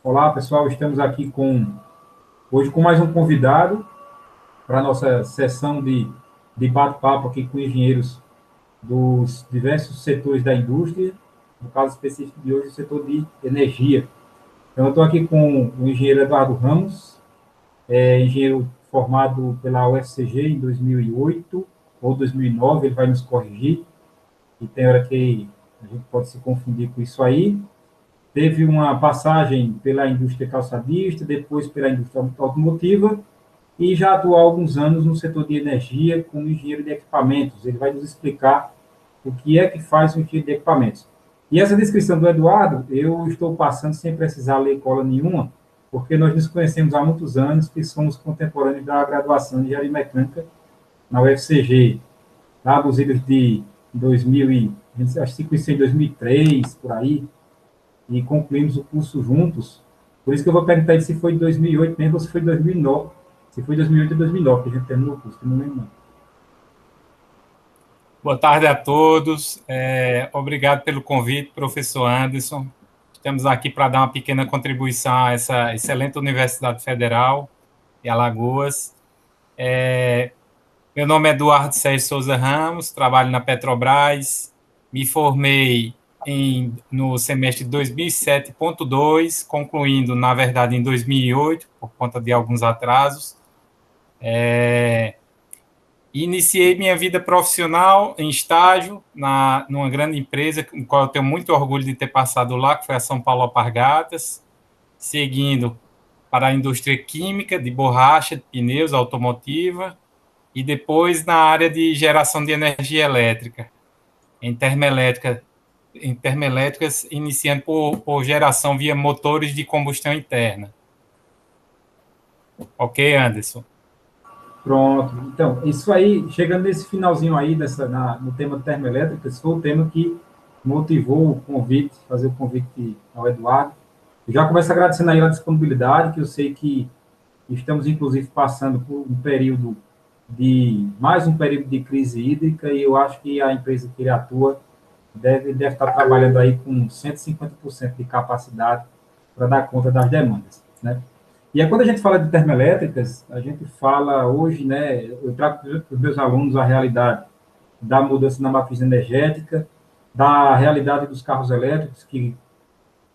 Olá, pessoal. Estamos aqui hoje com mais um convidado para a nossa sessão de bate-papo aqui com engenheiros dos diversos setores da indústria, no caso específico de hoje, o setor de energia. Então, eu estou aqui com o engenheiro Eduardo Ramos, engenheiro formado pela UFCG em 2008 ou 2009, ele vai nos corrigir, e tem hora que a gente pode se confundir com isso aí. Teve uma passagem pela indústria calçadista, depois pela indústria automotiva, e já atuou há alguns anos no setor de energia como engenheiro de equipamentos. Ele vai nos explicar o que é que faz um engenheiro de equipamentos. E essa descrição do Eduardo, eu estou passando sem precisar ler cola nenhuma, porque nós nos conhecemos há muitos anos, que somos contemporâneos da graduação de engenharia mecânica na UFCG, lá dos idos de 2000 acho que conheci em 2003, por aí, e concluímos o curso juntos. Por isso que eu vou perguntar se foi em 2008 mesmo ou se foi em 2009. Se foi em 2008 ou 2009 que a gente terminou o curso, que eu não lembro não. Boa tarde a todos. Obrigado pelo convite, professor Anderson. Estamos aqui para dar uma pequena contribuição a essa excelente Universidade Federal de Alagoas. Meu nome é Eduardo Sérgio Souza Ramos, trabalho na Petrobras, me formei no semestre 2007.2, concluindo, na verdade, em 2008, por conta de alguns atrasos. Iniciei minha vida profissional em estágio numa grande empresa, com a qual eu tenho muito orgulho de ter passado lá, que foi a São Paulo Alpargatas, seguindo para a indústria química, de borracha, de pneus, automotiva, e depois na área de geração de energia elétrica, em termoelétricas, iniciando por geração via motores de combustão interna. Ok, Anderson? Pronto. Então, isso aí, chegando nesse finalzinho aí, no tema termoelétrica, esse foi o tema que motivou o convite, fazer o convite ao Eduardo. Eu já começo agradecendo aí a disponibilidade, que eu sei que estamos, inclusive, passando por mais um período de crise hídrica, e eu acho que a empresa que ele atua deve estar trabalhando aí com 150% de capacidade para dar conta das demandas, né? E aí, quando a gente fala de termoelétricas, a gente fala hoje, né, eu trago para os meus alunos a realidade da mudança na matriz energética, da realidade dos carros elétricos que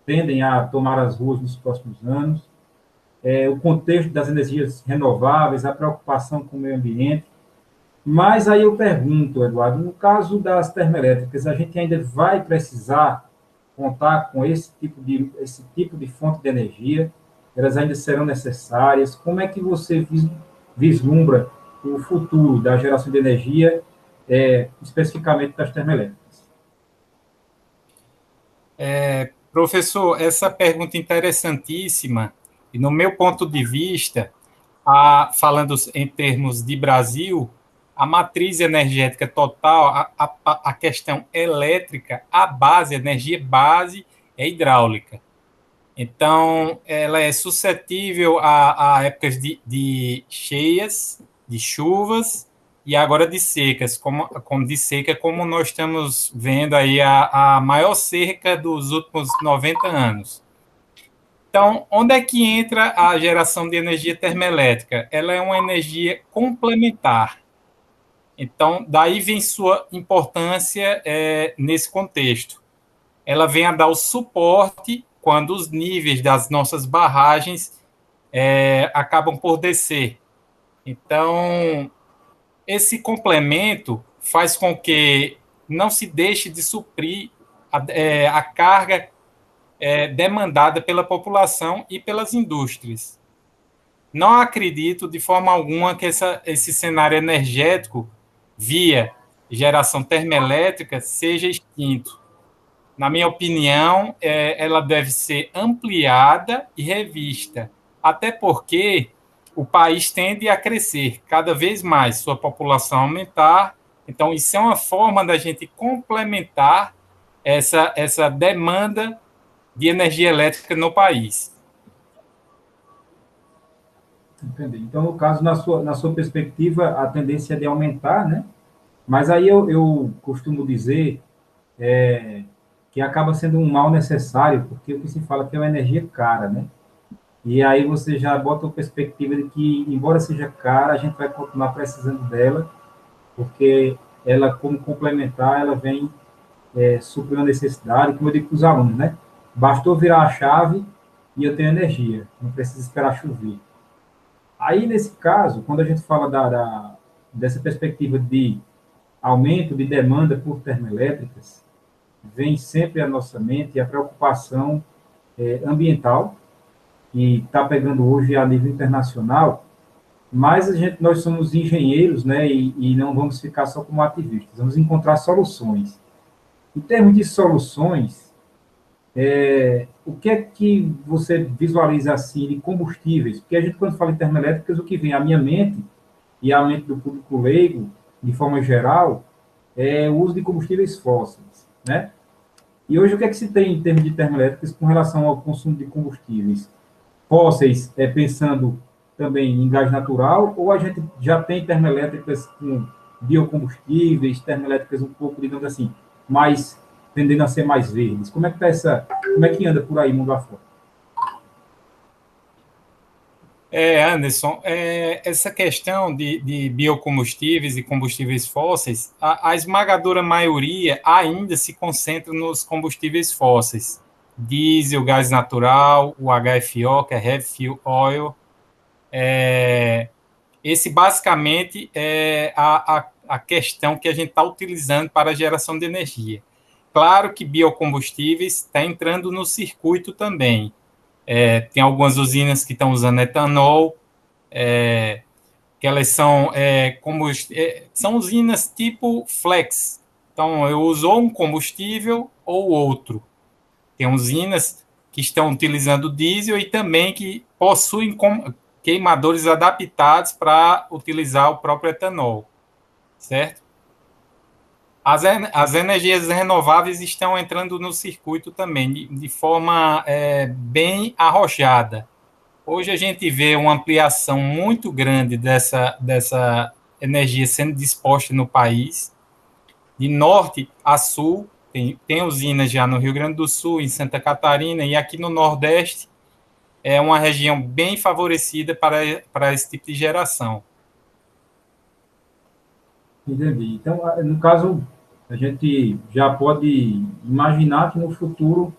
tendem a tomar as ruas nos próximos anos, o contexto das energias renováveis, a preocupação com o meio ambiente. Mas aí eu pergunto, Eduardo, no caso das termoelétricas, a gente ainda vai precisar contar com esse tipo de fonte de energia? Elas ainda serão necessárias? Como é que você vislumbra o futuro da geração de energia, especificamente das termoelétricas? Professor, essa pergunta interessantíssima, e no meu ponto de vista, falando em termos de Brasil, a matriz energética total, a questão elétrica, a base, a energia base é hidráulica. Então, ela é suscetível a épocas de cheias, de chuvas, e agora de secas, como nós estamos vendo aí a maior seca dos últimos 90 anos. Então, onde é que entra a geração de energia termoelétrica? Ela é uma energia complementar. Então, daí vem sua importância nesse contexto. Ela vem a dar o suporte quando os níveis das nossas barragens acabam por descer. Então, esse complemento faz com que não se deixe de suprir a carga demandada pela população e pelas indústrias. Não acredito de forma alguma que esse cenário energético via geração termoelétrica seja extinto. Na minha opinião, ela deve ser ampliada e revista, até porque o país tende a crescer cada vez mais, sua população aumentar. Então, isso é uma forma da gente complementar essa demanda de energia elétrica no país. Entendi. Então, no caso, na sua perspectiva, a tendência é de aumentar, né? Mas aí eu costumo dizer que acaba sendo um mal necessário, porque o que se fala que é uma energia cara, né? E aí você já bota a perspectiva de que, embora seja cara, a gente vai continuar precisando dela, porque ela, como complementar, ela vem suprir uma necessidade, como eu digo para os alunos, né? Bastou virar a chave e eu tenho energia, não preciso esperar chover. Aí, nesse caso, quando a gente fala dessa perspectiva de aumento de demanda por termoelétricas, vem sempre à nossa mente a preocupação ambiental, que está pegando hoje a nível internacional, mas nós somos engenheiros, né, e não vamos ficar só como ativistas, vamos encontrar soluções. Em termos de soluções, o que é que você visualiza assim de combustíveis? Porque a gente, quando fala em termoelétricas, o que vem à minha mente e à mente do público leigo, de forma geral, é o uso de combustíveis fósseis, né? E hoje o que é que se tem em termos de termoelétricas com relação ao consumo de combustíveis? Fósseis, pensando também em gás natural, ou a gente já tem termoelétricas com biocombustíveis, termoelétricas um pouco, digamos assim, mais tendendo a ser mais verdes? Como é que tá como é que anda por aí, mundo afora? Anderson, essa questão de biocombustíveis e combustíveis fósseis, a esmagadora maioria ainda se concentra nos combustíveis fósseis. Diesel, gás natural, o HFO, que é Heavy Fuel Oil. Esse basicamente é a questão que a gente está utilizando para a geração de energia. Claro que biocombustíveis está entrando no circuito também. Tem algumas usinas que estão usando etanol, que elas são são usinas tipo flex. Então, eu uso ou um combustível ou outro. Tem usinas que estão utilizando diesel e também que possuem queimadores adaptados para utilizar o próprio etanol, certo? As energias renováveis estão entrando no circuito também, de forma bem arrojada. Hoje a gente vê uma ampliação muito grande dessa energia sendo disposta no país, de norte a sul. Tem usinas já no Rio Grande do Sul, em Santa Catarina, e aqui no Nordeste é uma região bem favorecida para esse tipo de geração. Entendi. Então, no caso, a gente já pode imaginar que no futuro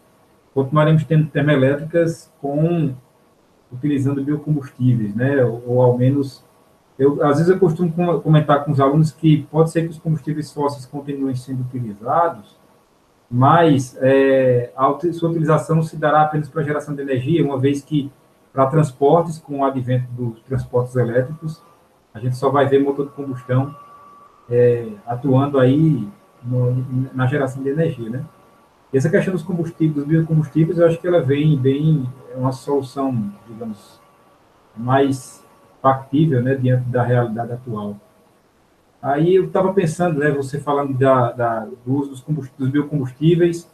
continuaremos tendo termoelétricas utilizando biocombustíveis, né? Ou ao menos, às vezes eu costumo comentar com os alunos que pode ser que os combustíveis fósseis continuem sendo utilizados, mas sua utilização se dará apenas para geração de energia, uma vez que para transportes, com o advento dos transportes elétricos, a gente só vai ver motor de combustão atuando aí na geração de energia, né? E essa questão dos combustíveis, dos biocombustíveis, eu acho que ela vem bem, é uma solução, digamos, mais factível, né, diante da realidade atual. Aí eu estava pensando, né, você falando do uso dos biocombustíveis,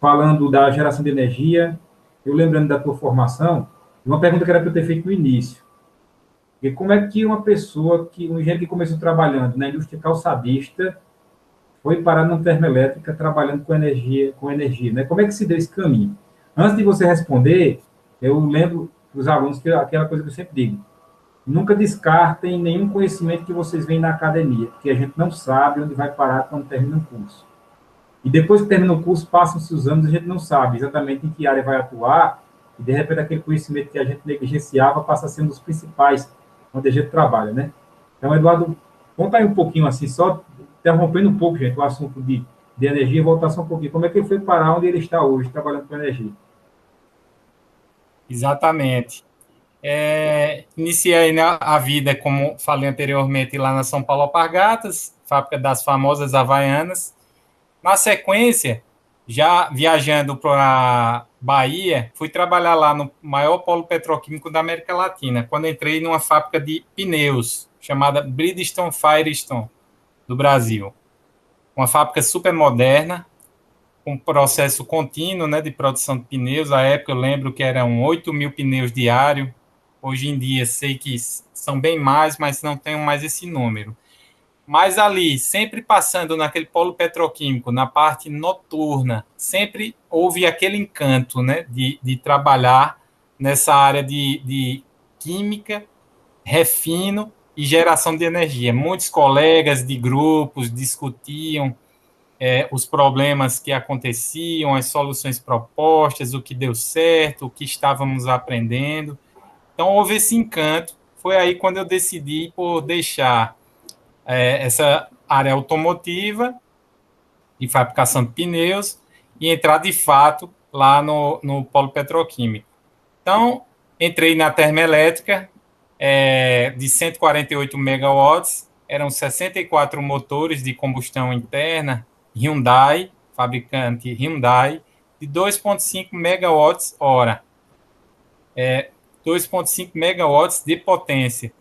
falando da geração de energia, eu lembrando da tua formação, uma pergunta que era para eu ter feito no início. E como é que um engenheiro que começou trabalhando na indústria calçadista, foi parar numa termoelétrica trabalhando com energia, né? Como é que se deu esse caminho? Antes de você responder, eu lembro para os alunos que aquela coisa que eu sempre digo: nunca descartem nenhum conhecimento que vocês veem na academia, porque a gente não sabe onde vai parar quando termina o curso. E depois que termina o curso, passam-se os anos, a gente não sabe exatamente em que área vai atuar, e de repente aquele conhecimento que a gente negligenciava passa a ser um dos principais onde a gente trabalha, né? Então, Eduardo, conta aí um pouquinho assim, só interrompendo um pouco, gente, o assunto de energia, voltar só um pouquinho. Como é que ele foi parar onde ele está hoje, trabalhando com energia? Exatamente. Iniciei a vida, como falei anteriormente, lá na São Paulo Alpargatas, fábrica das famosas Havaianas. Na sequência, já viajando para Bahia, fui trabalhar lá no maior polo petroquímico da América Latina, quando entrei numa fábrica de pneus, chamada Bridgestone Firestone, do Brasil. Uma fábrica super moderna, com processo contínuo, né, de produção de pneus. À época eu lembro que eram 8.000 pneus diários. Hoje em dia sei que são bem mais, mas não tenho mais esse número. Mas ali, sempre passando naquele polo petroquímico, na parte noturna, sempre houve aquele encanto, né, de trabalhar nessa área de química, refino e geração de energia. Muitos colegas de grupos discutiam os problemas que aconteciam, as soluções propostas, o que deu certo, o que estávamos aprendendo. Então, houve esse encanto. Foi aí quando eu decidi por deixar essa área automotiva de fabricação de pneus e entrar de fato lá no polo petroquímico. Então, entrei na termoelétrica de 148 megawatts, eram 64 motores de combustão interna, Hyundai, fabricante Hyundai, de 2,5 megawatts hora. 2,5 megawatts de potência.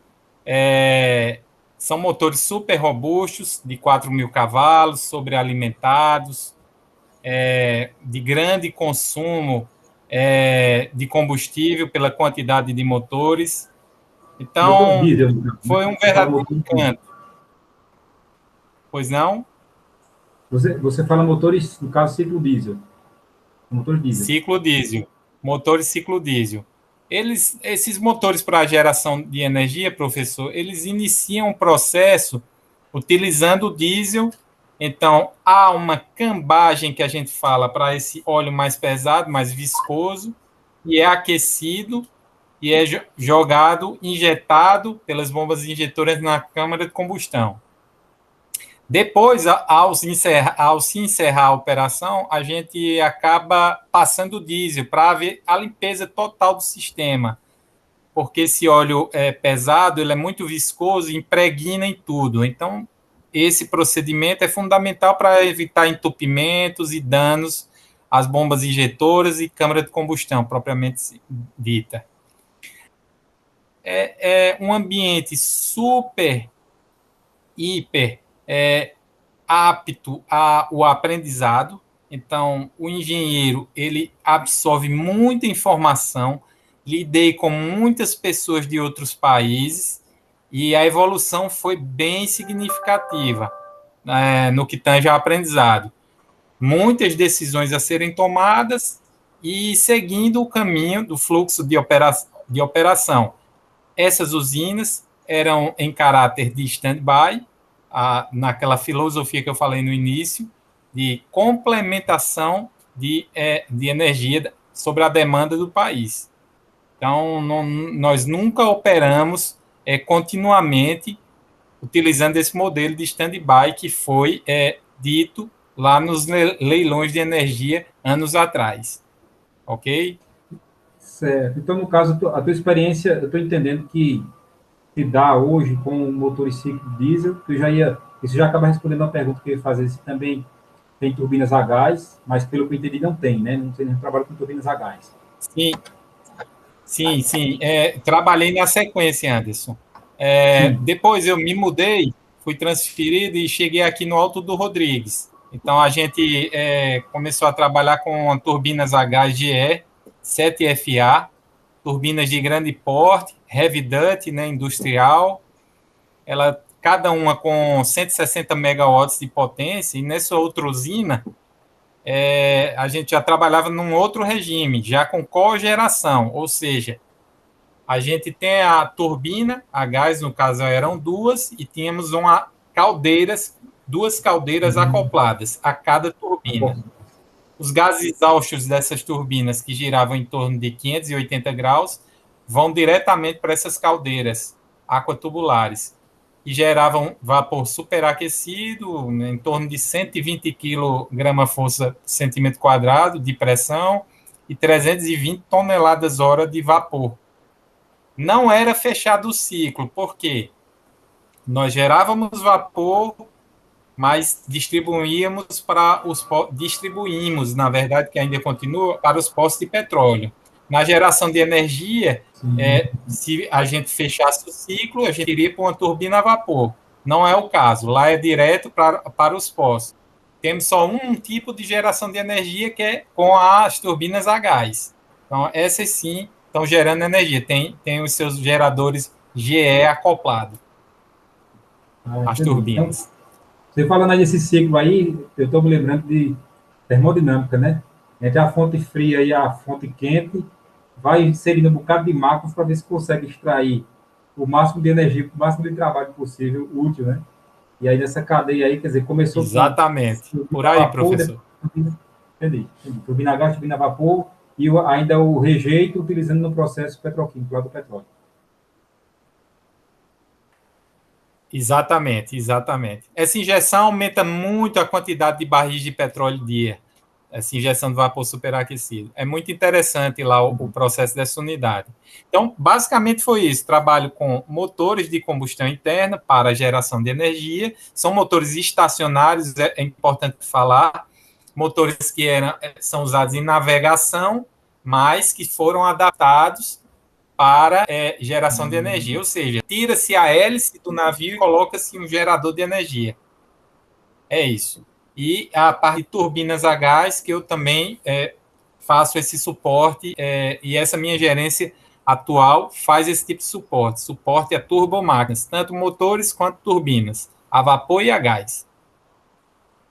São motores super robustos, de 4.000 cavalos, sobrealimentados, de grande consumo de combustível pela quantidade de motores. Então, diesel, foi um verdadeiro encanto. Pois não? Você fala motores, no caso, ciclo diesel. Motor diesel. Ciclo diesel. Motores ciclo diesel. Esses motores para geração de energia, professor, eles iniciam o processo utilizando o diesel. Então, há uma cambagem que a gente fala para esse óleo mais pesado, mais viscoso, e é aquecido e é jogado, injetado pelas bombas injetoras na câmara de combustão. Depois, ao se encerrar a operação, a gente acaba passando o diesel para haver a limpeza total do sistema, porque esse óleo pesado, ele é muito viscoso e impregna em tudo. Então, esse procedimento é fundamental para evitar entupimentos e danos às bombas injetoras e câmara de combustão, propriamente dita. É um ambiente super, hiper apto ao aprendizado. Então, o engenheiro, ele absorve muita informação, lidei com muitas pessoas de outros países e a evolução foi bem significativa no que tange ao aprendizado. Muitas decisões a serem tomadas e seguindo o caminho do fluxo de operação. Essas usinas eram em caráter de stand-by, naquela filosofia que eu falei no início, de complementação de energia sobre a demanda do país. Então, nós nunca operamos continuamente utilizando esse modelo de stand-by que foi dito lá nos leilões de energia anos atrás. Ok? Certo. Então, no caso, a tua experiência, eu estou entendendo que se dá hoje com motores ciclo diesel, que isso já acaba respondendo a pergunta que eu ia fazer, se também tem turbinas a gás, mas pelo que eu entendi não tem, né? Não tem nenhum trabalho com turbinas a gás. Sim. Trabalhei na sequência, Anderson. Depois eu me mudei, fui transferido e cheguei aqui no Alto do Rodrigues. Então, a gente começou a trabalhar com turbinas a gás GE, 7FA, turbinas de grande porte, heavy duty, né, industrial, cada uma com 160 megawatts de potência, e nessa outra usina, a gente já trabalhava num outro regime, já com cogeração, ou seja, a gente tem a turbina, a gás, no caso eram duas, e tínhamos duas caldeiras acopladas a cada turbina. Os gases exaustos dessas turbinas, que giravam em torno de 580 graus, vão diretamente para essas caldeiras aquatubulares, e geravam vapor superaquecido, em torno de 120 kg/força centímetro quadrado de pressão e 320 toneladas-hora de vapor. Não era fechado o ciclo, porque nós gerávamos vapor, mas distribuímos, na verdade, que ainda continua, para os postos de petróleo. Na geração de energia, se a gente fechasse o ciclo, a gente iria para uma turbina a vapor. Não é o caso. Lá é direto para os postos. Temos só um tipo de geração de energia, que é com as turbinas a gás. Então, essas sim estão gerando energia. Tem os seus geradores GE acoplados. as Entendi. Então, turbinas. você falando aí desse ciclo aí, eu estou me lembrando de termodinâmica, né? Entre a fonte fria e a fonte quente, vai inserindo um bocado de máquinas para ver se consegue extrair o máximo de energia, o máximo de trabalho possível, útil, né? E aí nessa cadeia aí, quer dizer, começou com Exatamente. Por turbina a aí, vapor, professor. depois entendi. Turbina a gás, turbina a vapor, e ainda o rejeito utilizando no processo petroquímico lá do petróleo. Exatamente, exatamente. Essa injeção aumenta muito a quantidade de barris de petróleo dia. Essa injeção de vapor superaquecido. É muito interessante lá o processo dessa unidade. Então, basicamente foi isso. Trabalho com motores de combustão interna para a geração de energia. São motores estacionários, é importante falar. Motores que são usados em navegação, mas que foram adaptados para geração de energia. Ou seja, tira-se a hélice do navio e coloca-se um gerador de energia. É isso. E a parte de turbinas a gás, que eu também faço esse suporte, e essa minha gerência atual faz esse tipo de suporte. Suporte a turbomáquinas, tanto motores quanto turbinas, a vapor e a gás.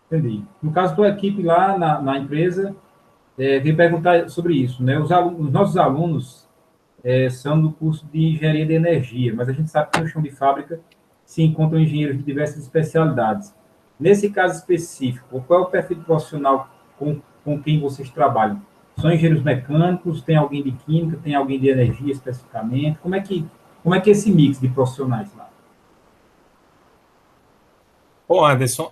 Entendi. No caso da tua equipe lá na empresa, vim perguntar sobre isso, né? Os nossos alunos são do curso de engenharia de energia, mas a gente sabe que no chão de fábrica se encontram engenheiros de diversas especialidades. Nesse caso específico, qual é o perfil profissional com quem vocês trabalham? São engenheiros mecânicos? Tem alguém de química? Tem alguém de energia especificamente? Como é que é esse mix de profissionais lá? Ô, Anderson,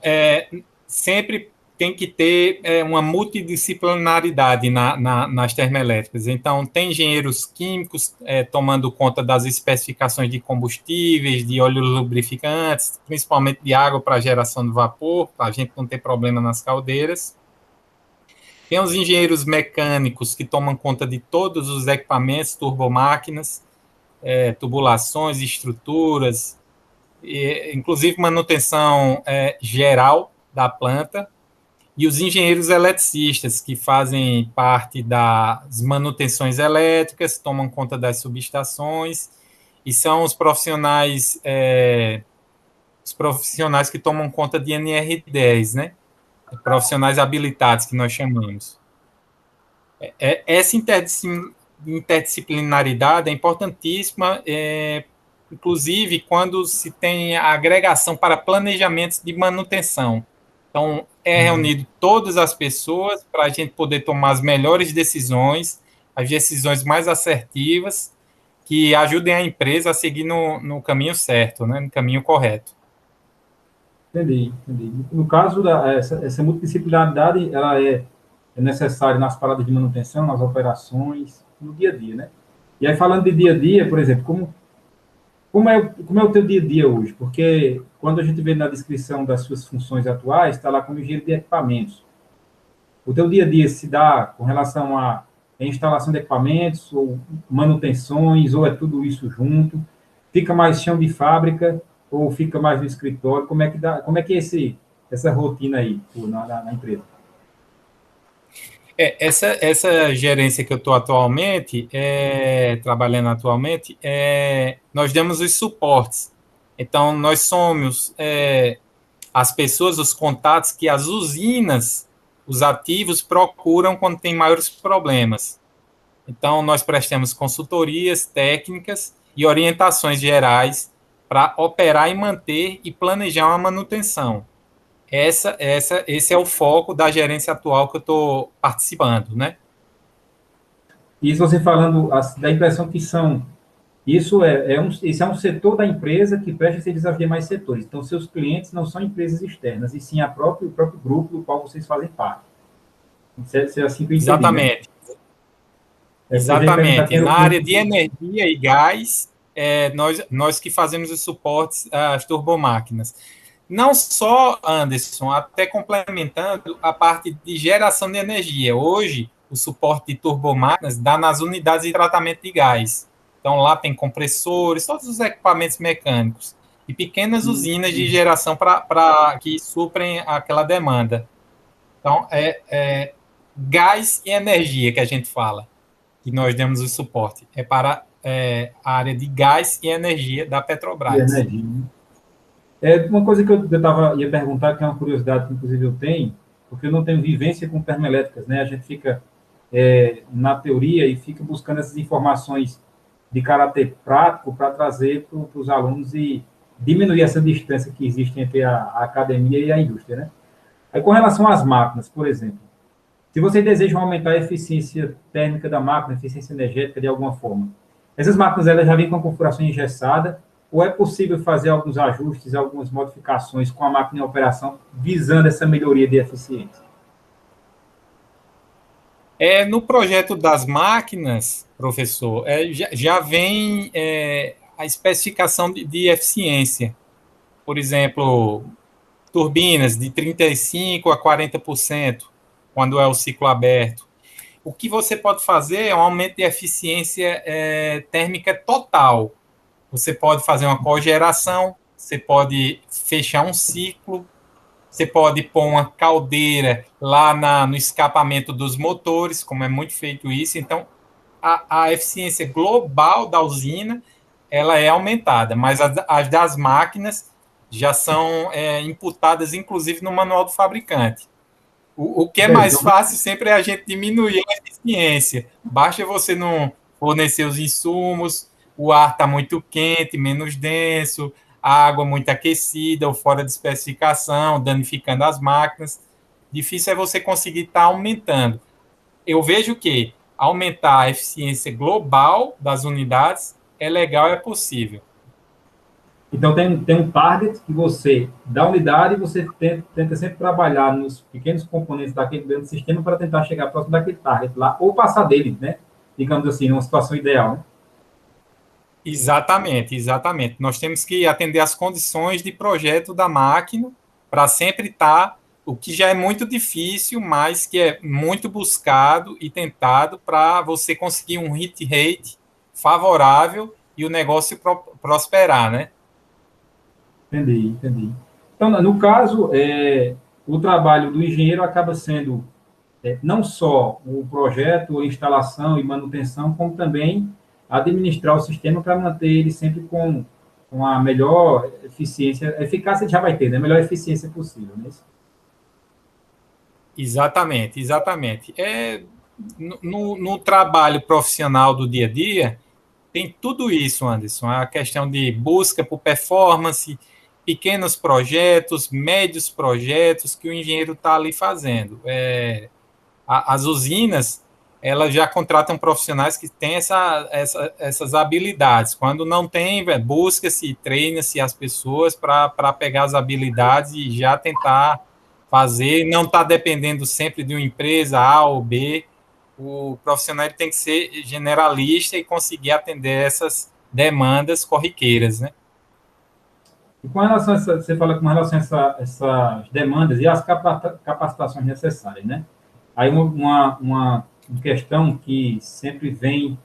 sempre tem que ter uma multidisciplinaridade nas termoelétricas. Então, tem engenheiros químicos tomando conta das especificações de combustíveis, de óleos lubrificantes, principalmente de água para geração de vapor, para a gente não ter problema nas caldeiras. Tem os engenheiros mecânicos que tomam conta de todos os equipamentos, turbomáquinas, tubulações, estruturas, inclusive manutenção geral da planta, e os engenheiros eletricistas, que fazem parte das manutenções elétricas, tomam conta das subestações, e são os profissionais que tomam conta de NR10, né? Profissionais habilitados, que nós chamamos. Essa interdisciplinaridade é importantíssima, inclusive quando se tem a agregação para planejamentos de manutenção. Então, reunido todas as pessoas para a gente poder tomar as melhores decisões, as decisões mais assertivas, que ajudem a empresa a seguir no caminho certo, né, no caminho correto. Entendi. No caso, essa multidisciplinaridade, ela é necessária nas paradas de manutenção, nas operações, no dia a dia, né? E aí, falando de dia a dia, por exemplo, como é o teu dia a dia hoje? Porque quando a gente vê na descrição das suas funções atuais, está lá como engenheiro de equipamentos. O teu dia a dia se dá com relação à instalação de equipamentos, ou manutenções, ou é tudo isso junto? Fica mais chão de fábrica, ou fica mais no escritório? Como é que é essa rotina aí na empresa? Essa gerência que eu estou atualmente, trabalhando atualmente, nós damos os suportes. Então, nós somos as pessoas, os contatos que as usinas, os ativos procuram quando tem maiores problemas. Então, nós prestamos consultorias técnicas e orientações gerais para operar e manter e planejar uma manutenção. Esse é o foco da gerência atual que eu estou participando, né? E isso você falando, dá a impressão que esse é um setor da empresa que presta serviço aos demais setores. Então, seus clientes não são empresas externas, e sim o próprio grupo do qual vocês fazem parte. Isso é assim que eu entendi, né? Exatamente. Eu já ia perguntar Exatamente. quem era o Na área cliente. de energia e gás, nós que fazemos os suportes às turbomáquinas. Não só, Anderson, até complementando a parte de geração de energia. Hoje, o suporte de turbomáquinas dá nas unidades de tratamento de gás. Então, lá tem compressores, todos os equipamentos mecânicos e pequenas usinas de geração para que suprem aquela demanda. Então, gás e energia que a gente fala, que nós demos o suporte. É para a área de gás e energia da De Petrobras. energia, né? Uma coisa que ia perguntar, que é uma curiosidade que inclusive eu tenho, porque eu não tenho vivência com termoelétricas, né? A gente fica na teoria e fica buscando essas informações de caráter prático para trazer para os alunos e diminuir essa distância que existe entre a academia e a indústria, né? Aí, com relação às máquinas, por exemplo, se vocês desejam aumentar a eficiência térmica da máquina, a eficiência energética de alguma forma, essas máquinas elas já vêm com a configuração engessada, ou é possível fazer alguns ajustes, algumas modificações com a máquina em operação, visando essa melhoria de eficiência? No projeto das máquinas, professor, já vem a especificação de eficiência. Por exemplo, turbinas de 35% a 40%, quando é o ciclo aberto. O que você pode fazer é um aumento de eficiência térmica total. Você pode fazer uma cogeração, você pode fechar um ciclo, você pode pôr uma caldeira lá no escapamento dos motores, como é muito feito isso. Então, a eficiência global da usina ela é aumentada, mas as das máquinas já são imputadas, inclusive, no manual do fabricante. O que é mais Então, fácil sempre é a gente diminuir a eficiência. Basta você não fornecer os insumos, o ar está muito quente, menos denso, a água muito aquecida ou fora de especificação, danificando as máquinas. Difícil é você conseguir estar aumentando. Eu vejo que aumentar a eficiência global das unidades é legal, é possível. então tem um target que você, da unidade, você tenta sempre trabalhar nos pequenos componentes daquele grande sistema para tentar chegar próximo daquele target lá, ou passar dele, né? Digamos assim, numa situação ideal, né? Exatamente, exatamente. Nós temos que atender às condições de projeto da máquina para sempre estar, o que já é muito difícil, mas que é muito buscado e tentado para você conseguir um hit rate favorável e o negócio prosperar, né? Entendi, entendi. Então, no caso, o trabalho do engenheiro acaba sendo não só o projeto, a instalação e manutenção, como também administrar o sistema para manter ele sempre com a melhor eficiência, eficácia já vai ter, né? A melhor eficiência possível, né? Exatamente, exatamente. No trabalho profissional do dia a dia, tem tudo isso, Anderson. A questão de busca por performance, pequenos projetos, médios projetos que o engenheiro está ali fazendo. As usinas, elas já contratam profissionais que têm essas habilidades. Quando não tem, busca-se, treina-se as pessoas para pegar as habilidades e já tentar fazer, não está dependendo sempre de uma empresa A ou B. O profissional tem que ser generalista e conseguir atender essas demandas corriqueiras, né? E com relação a você fala com relação a essas demandas e as capacitações necessárias, né? Aí uma questão que sempre vem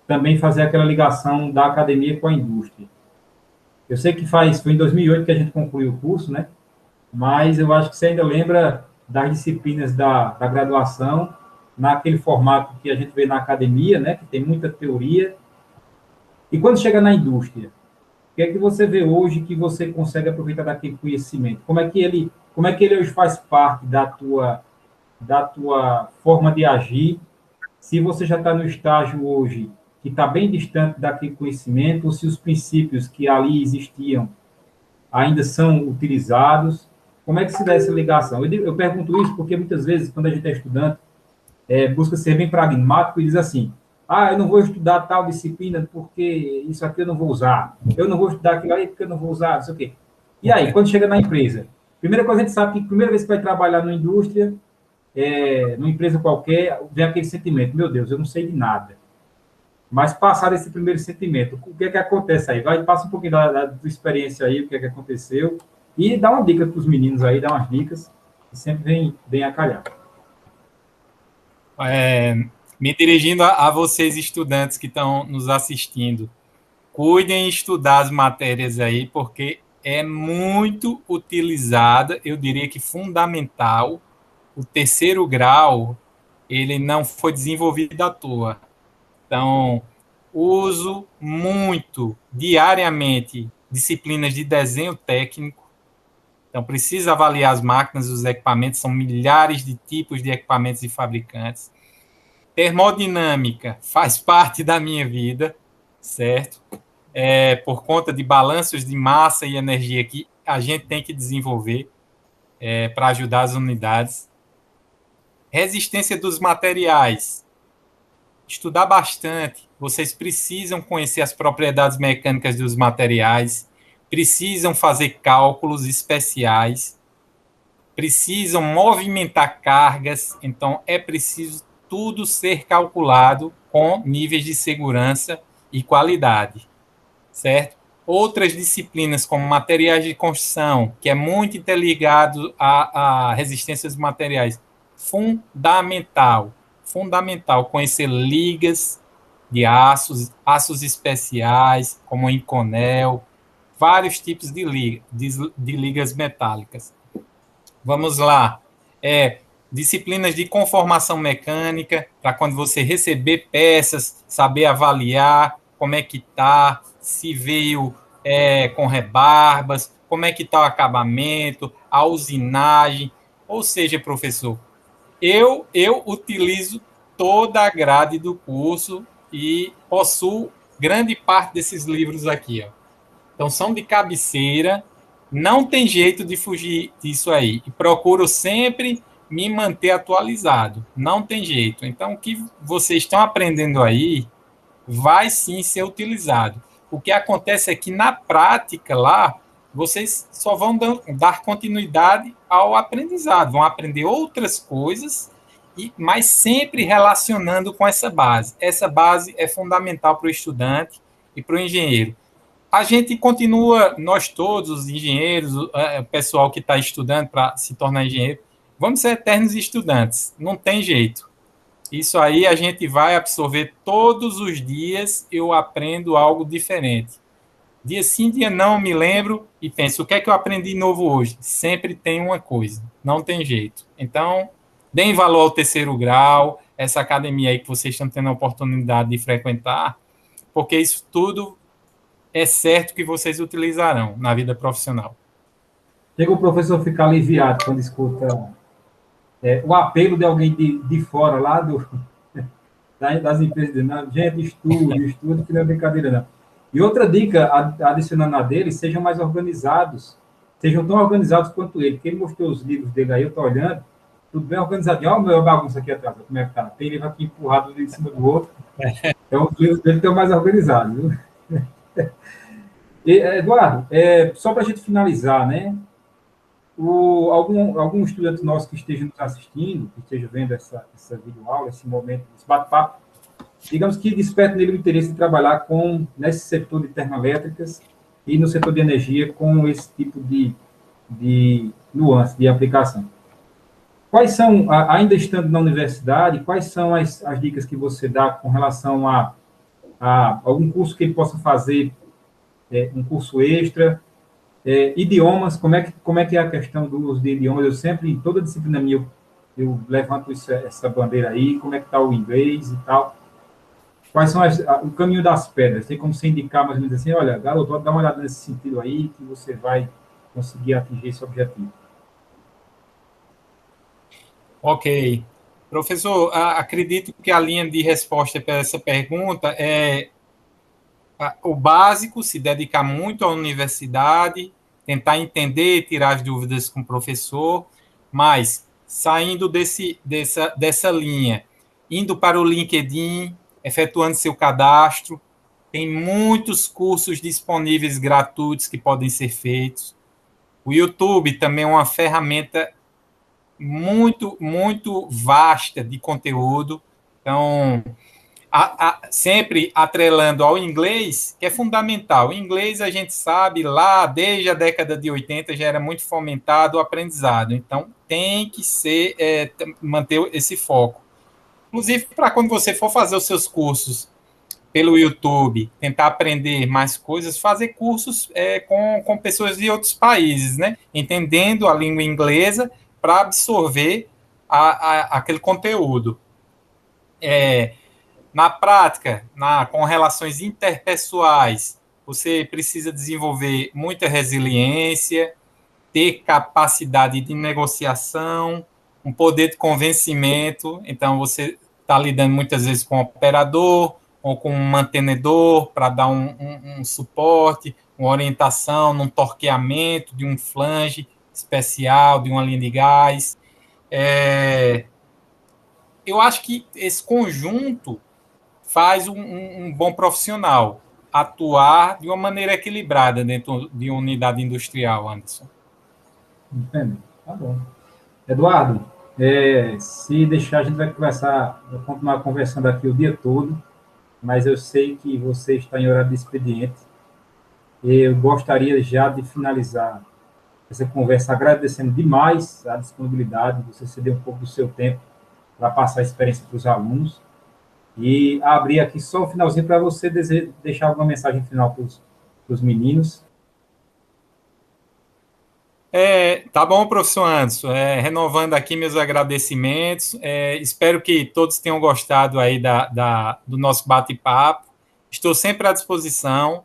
também fazer aquela ligação da academia com a indústria. Eu sei que foi em 2008 que a gente concluiu o curso, né? Mas eu acho que você ainda lembra das disciplinas da graduação, naquele formato que a gente vê na academia, né? Que tem muita teoria. E quando chega na indústria, o que é que você vê hoje que você consegue aproveitar daquele conhecimento? Como é que ele hoje faz parte da tua forma de agir? Se você já está no estágio hoje que está bem distante daquele conhecimento, ou se os princípios que ali existiam ainda são utilizados, como é que se dá essa ligação? Eu pergunto isso porque muitas vezes, quando a gente é estudante, busca ser bem pragmático e diz assim: ah, eu não vou estudar tal disciplina porque isso aqui eu não vou usar. Eu não vou estudar aquilo aí porque eu não vou usar, não sei o quê. E aí, quando chega na empresa? Primeira coisa, a gente sabe que a primeira vez que vai trabalhar numa indústria, numa empresa qualquer, vem aquele sentimento: meu Deus, eu não sei de nada. Mas passar esse primeiro sentimento, o que é que acontece aí? Passa um pouquinho da tua experiência aí, o que é que aconteceu, e dá uma dica para os meninos aí, dá umas dicas, que sempre vem a calhar. Me dirigindo a vocês, estudantes que estão nos assistindo, cuidem em estudar as matérias aí, porque é muito utilizada, eu diria que fundamental. O terceiro grau, ele não foi desenvolvido à toa. Então, uso muito, diariamente, disciplinas de desenho técnico. Então, precisa avaliar as máquinas e os equipamentos, são milhares de tipos de equipamentos e fabricantes. Termodinâmica faz parte da minha vida, certo? Por conta de balanços de massa e energia que a gente tem que desenvolver para ajudar as unidades. Resistência dos materiais. Estudar bastante. Vocês precisam conhecer as propriedades mecânicas dos materiais, precisam fazer cálculos especiais, precisam movimentar cargas, então é preciso tudo ser calculado com níveis de segurança e qualidade, certo? Outras disciplinas, como materiais de construção, que é muito interligado à resistência dos materiais, fundamental conhecer ligas de aços, aços especiais, como Inconel, vários tipos de ligas metálicas. Vamos lá. Disciplinas de conformação mecânica, para quando você receber peças, saber avaliar como é que está, se veio com rebarbas, como é que está o acabamento, a usinagem. Ou seja, professor, eu utilizo toda a grade do curso e possuo grande parte desses livros aqui. Ó. Então, são de cabeceira, não tem jeito de fugir disso aí. E procuro sempre me manter atualizado, não tem jeito. Então, o que vocês estão aprendendo aí vai sim ser utilizado. O que acontece é que, na prática, lá, vocês só vão dar continuidade ao aprendizado, vão aprender outras coisas, mas sempre relacionando com essa base. Essa base é fundamental para o estudante e para o engenheiro. A gente continua, nós todos, os engenheiros, o pessoal que está estudando para se tornar engenheiro, vamos ser eternos estudantes, não tem jeito. Isso aí a gente vai absorver todos os dias, eu aprendo algo diferente. Dia sim, dia não, me lembro e penso, o que é que eu aprendi novo hoje? Sempre tem uma coisa, não tem jeito. Então, deem valor ao terceiro grau, essa academia aí que vocês estão tendo a oportunidade de frequentar, porque isso tudo é certo que vocês utilizarão na vida profissional. Chega o professor ficar aliviado quando escuta o apelo de alguém de fora, lá das empresas, dizendo, gente, estude, que não é brincadeira, não. E outra dica, adicionando a dele, sejam mais organizados, sejam tão organizados quanto ele, porque ele mostrou os livros dele aí, eu estou olhando, tudo bem organizadinho, olha o meu bagunça aqui atrás, como é que tá? Tem livro aqui empurrado um em cima do outro, então os livros dele estão mais organizados, viu? Eduardo, só para a gente finalizar, né? Algum estudante nosso que esteja nos assistindo, que esteja vendo essa videoaula, esse momento, esse bate-papo, digamos que desperta nele o interesse de trabalhar nesse setor de termoelétricas e no setor de energia com esse tipo de nuance, de aplicação. Quais são, ainda estando na universidade, quais são as dicas que você dá com relação a algum curso que ele possa fazer, um curso extra, idiomas, como é que é a questão do uso de idiomas? Eu sempre, em toda disciplina minha, eu levanto essa bandeira aí, como é que está o inglês e tal. Quais são o caminho das pedras? Tem como você indicar mais ou menos assim, olha, garoto, dá uma olhada nesse sentido aí, que você vai conseguir atingir esse objetivo. Ok. Professor, acredito que a linha de resposta para essa pergunta é o básico, se dedicar muito à universidade, tentar entender, tirar as dúvidas com o professor, mas saindo dessa linha, indo para o LinkedIn, efetuando seu cadastro, tem muitos cursos disponíveis gratuitos que podem ser feitos. O YouTube também é uma ferramenta muito, muito vasta de conteúdo. Então, sempre atrelando ao inglês, que é fundamental. O inglês, a gente sabe, lá desde a década de 80 já era muito fomentado o aprendizado. Então, tem que manter esse foco. Inclusive, para quando você for fazer os seus cursos pelo YouTube, tentar aprender mais coisas, fazer cursos com pessoas de outros países, né? Entendendo a língua inglesa para absorver aquele conteúdo. Na prática, com relações interpessoais, você precisa desenvolver muita resiliência, ter capacidade de negociação, um poder de convencimento. Então, você está lidando muitas vezes com um operador ou com um mantenedor para dar um suporte, uma orientação, num torqueamento de um flange especial, de uma linha de gás. Eu acho que esse conjunto faz um bom profissional atuar de uma maneira equilibrada dentro de uma unidade industrial, Anderson. Entendo. Tá bom. Eduardo, se deixar, a gente vai conversar, vai continuar conversando aqui o dia todo, mas eu sei que você está em horário de expediente. Eu gostaria já de finalizar essa conversa agradecendo demais a disponibilidade, você ceder um pouco do seu tempo para passar a experiência para os alunos. E abrir aqui só o finalzinho para você deixar alguma mensagem final para os meninos. Tá bom, professor Anderson. Renovando aqui meus agradecimentos. Espero que todos tenham gostado aí do nosso bate-papo. Estou sempre à disposição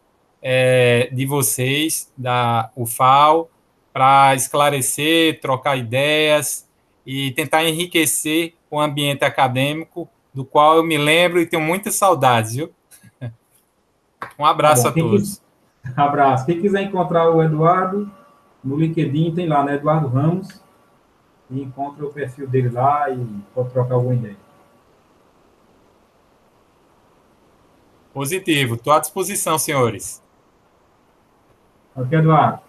de vocês, da UFAL, para esclarecer, trocar ideias e tentar enriquecer o ambiente acadêmico, do qual eu me lembro e tenho muitas saudades, viu? Um abraço Tá a bom. todos. Abraço. Quem quiser encontrar o Eduardo, no LinkedIn tem lá, né? Eduardo Ramos, e encontra o perfil dele lá e pode trocar alguma ideia. Positivo. Estou à disposição, senhores. Ok, Eduardo?